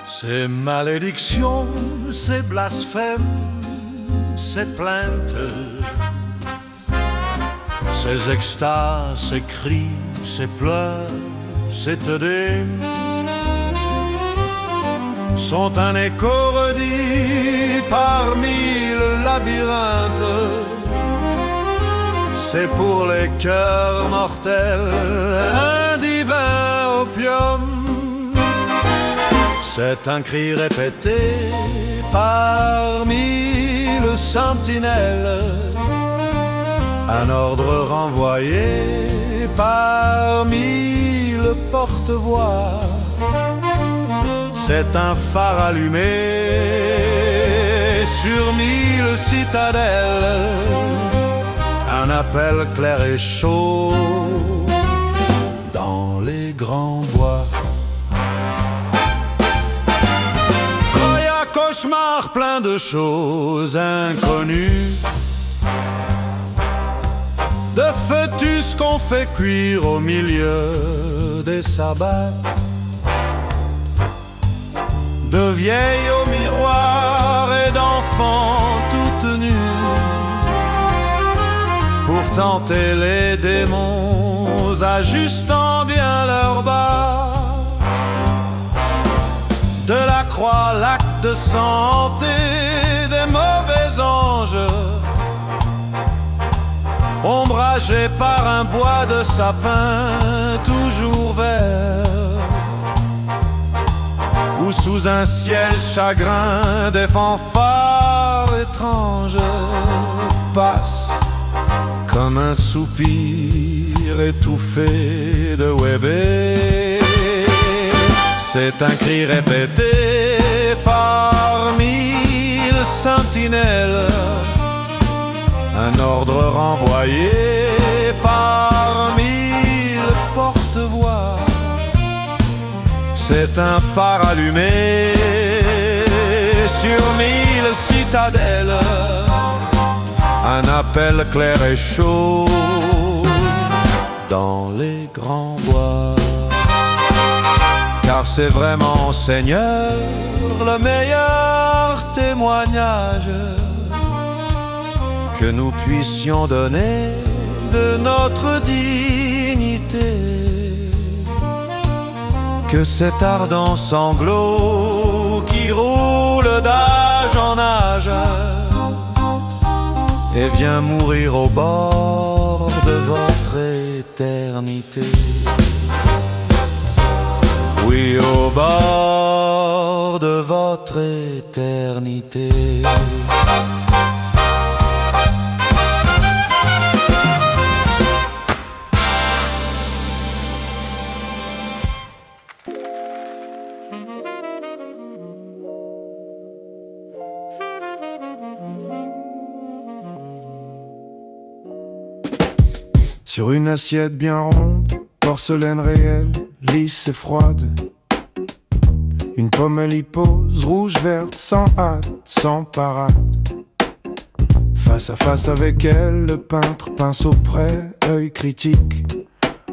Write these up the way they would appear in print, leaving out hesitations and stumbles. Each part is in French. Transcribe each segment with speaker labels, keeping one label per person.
Speaker 1: Ces malédictions, ces blasphèmes, ces plaintes, ces extases, ces cris, ces pleurs, ces œdèmes sont un écho redit par mille labyrinthes. C'est pour les cœurs mortels un divin opium. C'est un cri répété par mille sentinelles, un ordre renvoyé par mille porte-voix. C'est un phare allumé sur mille citadelles, un appel clair et chaud dans les grands bois. Cauchemar plein de choses inconnues, de fœtus qu'on fait cuire au milieu des sabbats, de vieilles au miroir et d'enfants toutes nues pour tenter les démons ajustant bien leurs bas. De la croix, l'acte de santé des mauvais anges, ombragé par un bois de sapin toujours vert, ou sous un ciel chagrin des fanfares étranges passent comme un soupir étouffé de Wébé. C'est un cri répété par mille sentinelles, un ordre renvoyé par mille porte-voix. C'est un phare allumé sur mille citadelles, un appel clair et chaud dans les grands bois. Car c'est vraiment, Seigneur, le meilleur témoignage que nous puissions donner de notre dignité. Que cet ardent sanglot qui roule d'âge en âge et vient mourir au bord de votre éternité. Oui, au bord de votre éternité.
Speaker 2: Sur une assiette bien ronde, porcelaine réelle, lisse et froide, une pomme elle y pose, rouge, verte, sans hâte, sans parade. Face à face avec elle, le peintre, pinceau près, œil critique,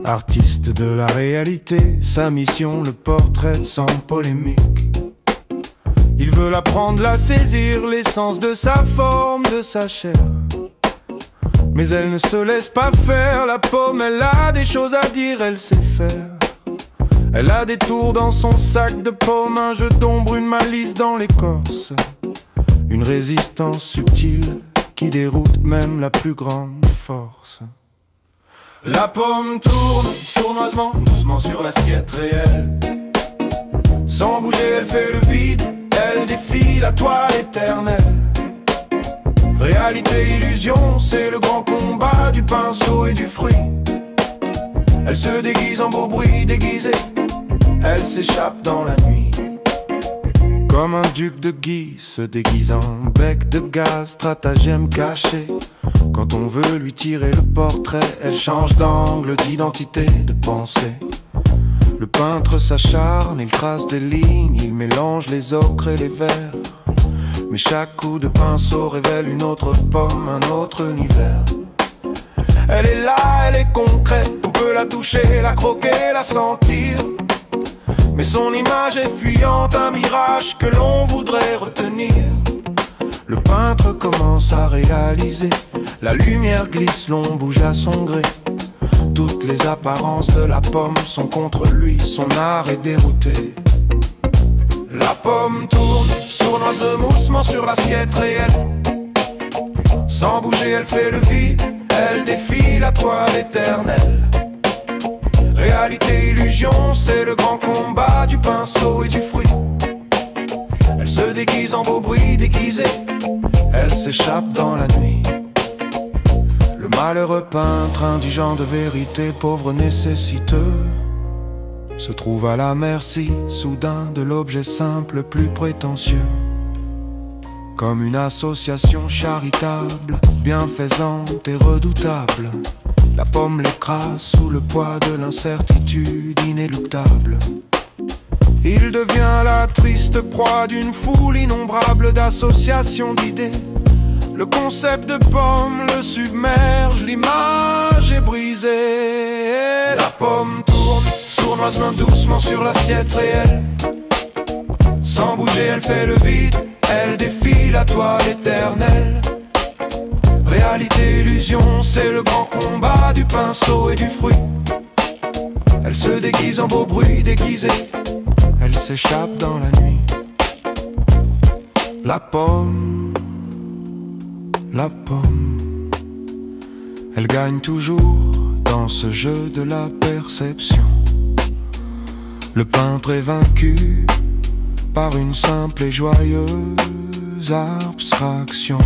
Speaker 2: artiste de la réalité, sa mission, le portrait sans polémique. Il veut la prendre, la saisir, l'essence de sa forme, de sa chair. Mais elle ne se laisse pas faire, la pomme, elle a des choses à dire, elle sait faire. Elle a des tours dans son sac de pommes, un jeu d'ombre, une malice dans l'écorce, une résistance subtile qui déroute même la plus grande force. La pomme tourne sournoisement, doucement sur l'assiette réelle. Sans bouger, elle fait le vide, elle défie la toile éternelle. Réalité, illusion, c'est le grand combat du pinceau et du fruit. Elle se déguise en beau bruit déguisé, elle s'échappe dans la nuit. Comme un duc de Guise se déguisant, bec de gaz, stratagème caché. Quand on veut lui tirer le portrait, elle change d'angle, d'identité, de pensée. Le peintre s'acharne, il trace des lignes, il mélange les ocres et les verts. mais chaque coup de pinceau révèle une autre pomme, un autre univers. Elle est là, elle est concrète, on peut la toucher, la croquer, la sentir. Mais son image est fuyante, un mirage que l'on voudrait retenir. Le peintre commence à réaliser, la lumière glisse, l'on bouge à son gré. Toutes les apparences de la pomme sont contre lui, son art est dérouté. La pomme tourne, sournoisemoussement sur l'assiette réelle. Sans bouger, elle fait le vide, elle défie la toile éternelle. Réalité, illusion, c'est le grand combat du pinceau et du fruit. Elle se déguise en beau bruit déguisé, elle s'échappe dans la nuit. Le malheureux peintre, indigent de vérité, pauvre nécessiteux, se trouve à la merci, soudain, de l'objet simple plus prétentieux. Comme une association charitable, bienfaisante et redoutable, la pomme l'écrase sous le poids de l'incertitude inéluctable. Il devient la triste proie d'une foule innombrable d'associations d'idées. Le concept de pomme le submerge, l'image est brisée. La pomme tourne, sournoisement doucement sur l'assiette réelle. Sans bouger, elle fait le vide, elle défie la toile éternelle. Réalité, illusion, c'est le grand combat du pinceau et du fruit. Elle se déguise en beau bruit déguisé, elle s'échappe dans la nuit. La pomme, elle gagne toujours dans ce jeu de la perception. Le peintre est vaincu par une simple et joyeuse abstraction.